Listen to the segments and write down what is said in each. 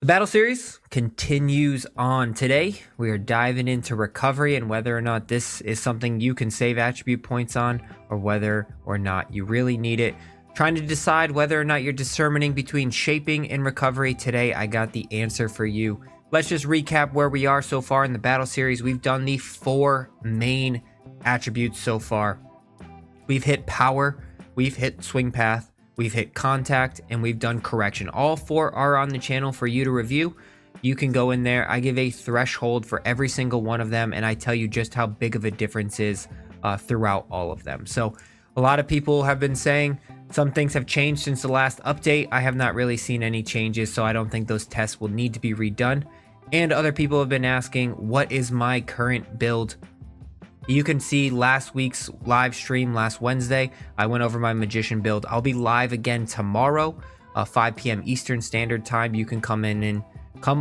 The battle series continues on. Today, we are diving into recovery and whether or not this is something you can save attribute points on or whether or not you really need it. Trying to decide whether or not you're discerning between shaping and recovery. Today, I got the answer for you. Let's just recap where we are so far in the battle series. We've done the 4 main attributes so far. We've hit power, we've hit swing path, we've hit contact, and we've done correction. All 4 are on the channel for you to review. You can go in there. I give a threshold for every single one of them, and I tell you just how big of a difference is throughout all of them. So a lot of people have been saying some things have changed since the last update. I have not really seen any changes, so I don't think those tests will need to be redone. And other people have been asking, what is my current build? You can see last week's live stream last Wednesday. I went over my magician build. I'll be live again tomorrow, 5 p.m. Eastern Standard Time. You can come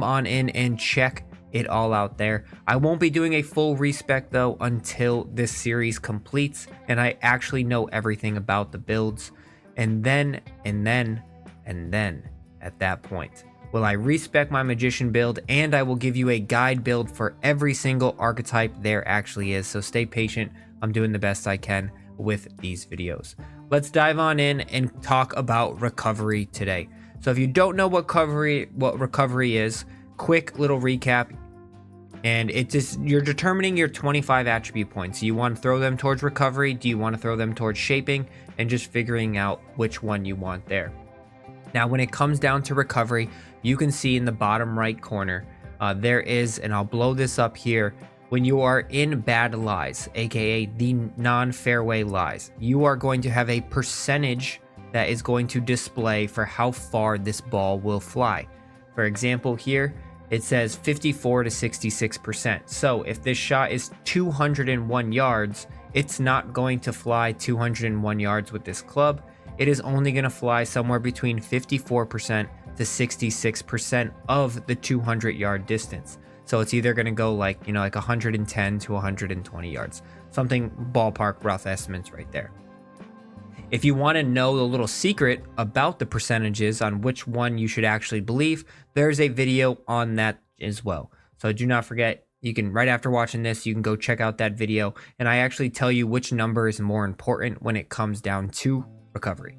on in and check it all out there. I won't be doing a full respec though until this series completes and I actually know everything about the builds. And then at that point, will I respec my magician build, and I will give you a guide build for every single archetype there actually is. So stay patient. I'm doing the best I can with these videos. Let's dive on in and talk about recovery today. So if you don't know what recovery is, quick little recap. And you're determining your 25 attribute points. Do you want to throw them towards recovery? Do you want to throw them towards shaping? And just figuring out which one you want there. Now, when it comes down to recovery, you can see in the bottom right corner, there is, and I'll blow this up here, when you are in bad lies, aka the non-fairway lies, you are going to have a percentage that is going to display for how far this ball will fly. For example, here, it says 54 to 66%. So if this shot is 201 yards, it's not going to fly 201 yards with this club. It is only going to fly somewhere between 54% to 66% of the 200 yard distance. So it's either going to go like 110 to 120 yards, something ballpark rough estimates right there. If you want to know the little secret about the percentages on which one you should actually believe, there's a video on that as well. So do not forget, you can, right after watching this, you can go check out that video. And I actually tell you which number is more important when it comes down to recovery.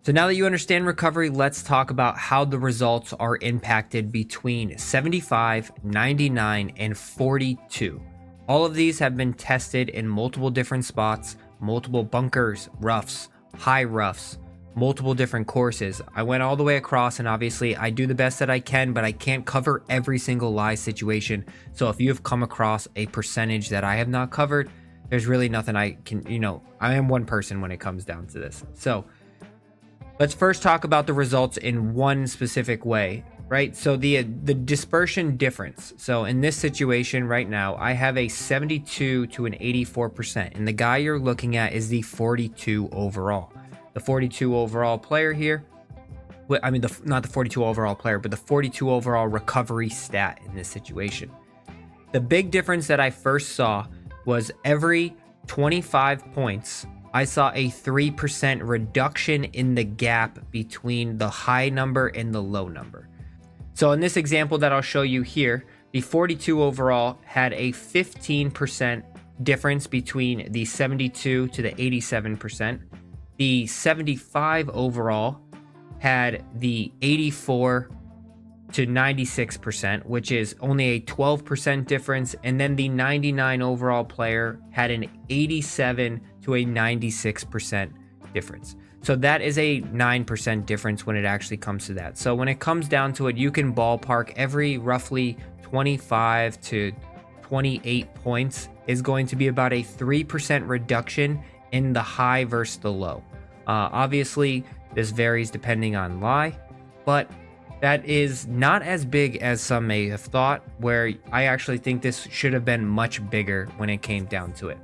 So now that you understand recovery, let's talk about how the results are impacted between 75, 99, and 42. All of these have been tested in multiple different spots, multiple bunkers, roughs, high roughs, multiple different courses. I went all the way across, and obviously I do the best that I can, but I can't cover every single lie situation. So if you have come across a percentage that I have not covered, there's really nothing I can, I am one person when it comes down to this. So let's first talk about the results in one specific way, right? So the dispersion difference. So in this situation right now, I have a 72 to an 84%. And the guy you're looking at is the 42 overall. The 42 overall player here. I mean, not the 42 overall player, but the 42 overall recovery stat in this situation. The big difference that I first saw was every 25 points, I saw a 3% reduction in the gap between the high number and the low number. So in this example that I'll show you here, the 42 overall had a 15% difference between the 72 to the 87%. The 75 overall had the 84 to 96%, which is only a 12% difference. And then the 99 overall player had an 87 to a 96% difference. So that is a 9% difference when it actually comes to that. So when it comes down to it, you can ballpark every roughly 25 to 28 points is going to be about a 3% reduction in the high versus the low. Obviously, this varies depending on lie, but that is not as big as some may have thought, where I actually think this should have been much bigger when it came down to it.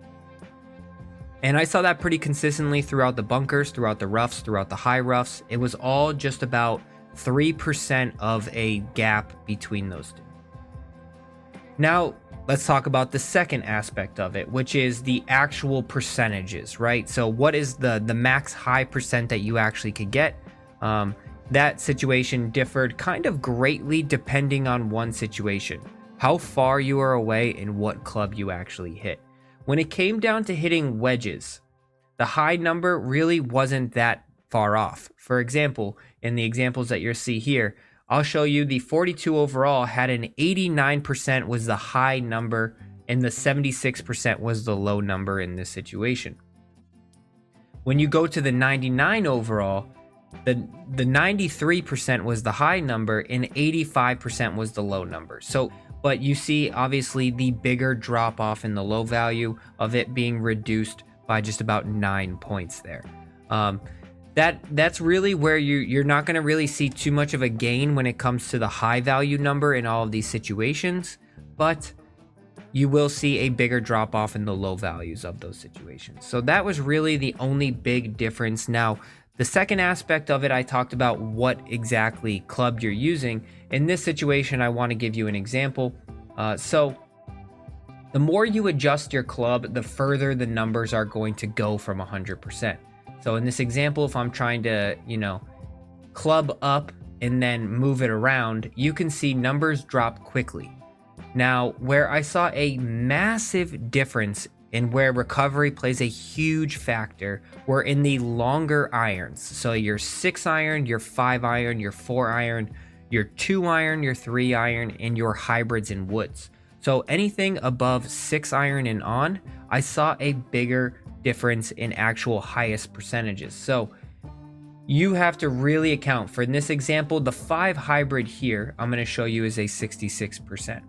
And I saw that pretty consistently throughout the bunkers, throughout the roughs, throughout the high roughs. It was all just about 3% of a gap between those two. Now, let's talk about the second aspect of it, which is the actual percentages, right? So what is the max high percent that you actually could get? that situation differed kind of greatly depending on one situation, how far you are away and what club you actually hit. When it came down to hitting wedges, the high number really wasn't that far off. For example, in the examples that you'll see here, I'll show you the 42 overall had an 89% was the high number and the 76% was the low number in this situation. When you go to the 99 overall, the 93% was the high number and 85% was the low number. So, but you see obviously the bigger drop off in the low value of it being reduced by just about 9 points there. That's really where you're not going to really see too much of a gain when it comes to the high value number in all of these situations, but you will see a bigger drop off in the low values of those situations. So that was really the only big difference. Now, the second aspect of it, I talked about what exactly club you're using. In this situation, I want to give you an example. So the more you adjust your club, the further the numbers are going to go from 100%. So in this example, if I'm trying to, club up and then move it around, you can see numbers drop quickly. Now, where I saw a massive difference in where recovery plays a huge factor were in the longer irons. So your 6 iron, your 5 iron, your 4 iron, your 2 iron, your 3 iron, and your hybrids and woods. So anything above 6 iron and on, I saw a bigger difference in actual highest percentages. So you have to really account for, in this example, the 5 hybrid here, I'm going to show you is a 66%.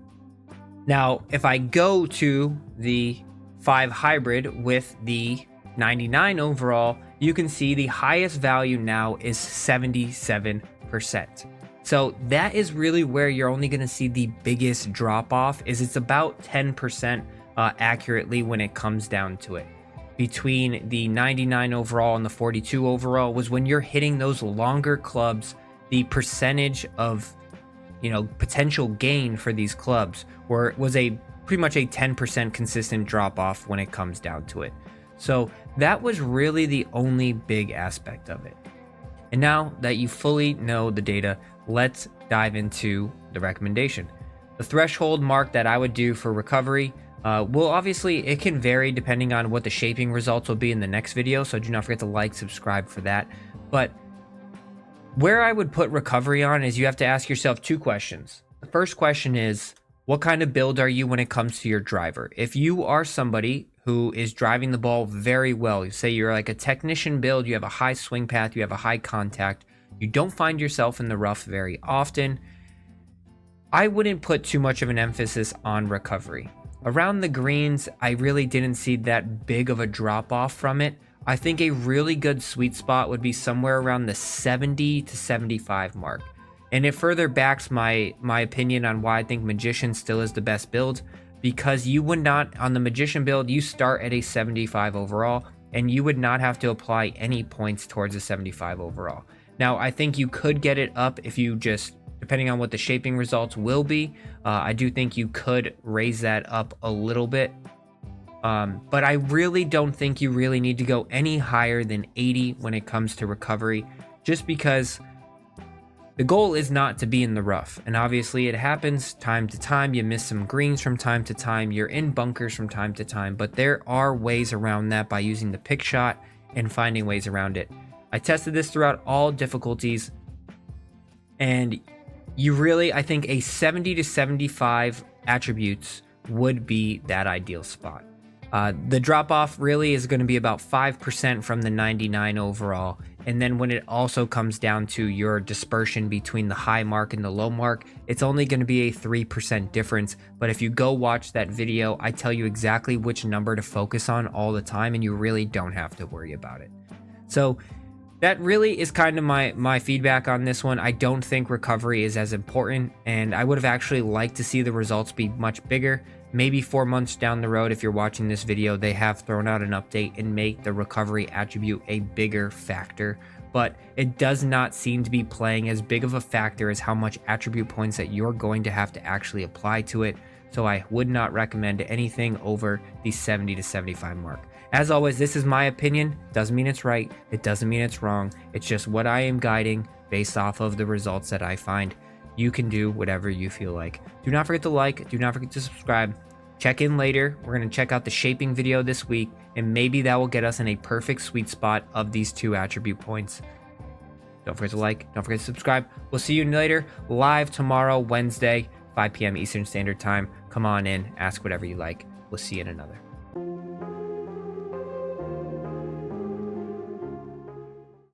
Now, if I go to the 5 hybrid with the 99 overall, you can see the highest value now is 77%. So that is really where you're only going to see the biggest drop off, is it's about 10% accurately when it comes down to it. Between the 99 overall and the 42 overall was when you're hitting those longer clubs, the percentage of potential gain for these clubs was pretty much a 10% consistent drop off when it comes down to it. So that was really the only big aspect of it. And now that you fully know the data, let's dive into the recommendation. The threshold mark that I would do for recovery, obviously it can vary depending on what the shaping results will be in the next video. So do not forget to like, subscribe for that. But where I would put recovery on is you have to ask yourself 2 questions. The first question is, what kind of build are you when it comes to your driver? If you are somebody who is driving the ball very well, say you're like a technician build, you have a high swing path, you have a high contact, you don't find yourself in the rough very often, I wouldn't put too much of an emphasis on recovery. Around the greens, I really didn't see that big of a drop off from it. I think a really good sweet spot would be somewhere around the 70 to 75 mark. And it further backs my opinion on why I think Magician still is the best build, because you would not, on the Magician build, you start at a 75 overall, and you would not have to apply any points towards a 75 overall. Now, I think you could get it up if you just, depending on what the shaping results will be, I do think you could raise that up a little bit. But I really don't think you really need to go any higher than 80 when it comes to recovery, just because the goal is not to be in the rough. And obviously it happens time to time. You miss some greens from time to time. You're in bunkers from time to time, but there are ways around that by using the pick shot and finding ways around it. I tested this throughout all difficulties, and you really, I think a 70 to 75 attributes would be that ideal spot. The drop off really is going to be about 5% from the 99 overall. And then when it also comes down to your dispersion between the high mark and the low mark, it's only going to be a 3% difference. But if you go watch that video, I tell you exactly which number to focus on all the time, and you really don't have to worry about it. So that really is kind of my feedback on this one. I don't think recovery is as important, and I would have actually liked to see the results be much bigger. Maybe 4 months down the road, if you're watching this video, they have thrown out an update and make the recovery attribute a bigger factor, but it does not seem to be playing as big of a factor as how much attribute points that you're going to have to actually apply to it. So I would not recommend anything over the 70 to 75 mark. As always, this is my opinion. Doesn't mean it's right. It doesn't mean it's wrong. It's just what I am guiding based off of the results that I find. You can do whatever you feel like. Do not forget to like, do not forget to subscribe. Check in later. We're going to check out the shaping video this week, and maybe that will get us in a perfect sweet spot of these 2 attribute points. Don't forget to like, don't forget to subscribe. We'll see you later, live tomorrow, Wednesday, 5 p.m. Eastern Standard Time. Come on in, ask whatever you like. We'll see you in another.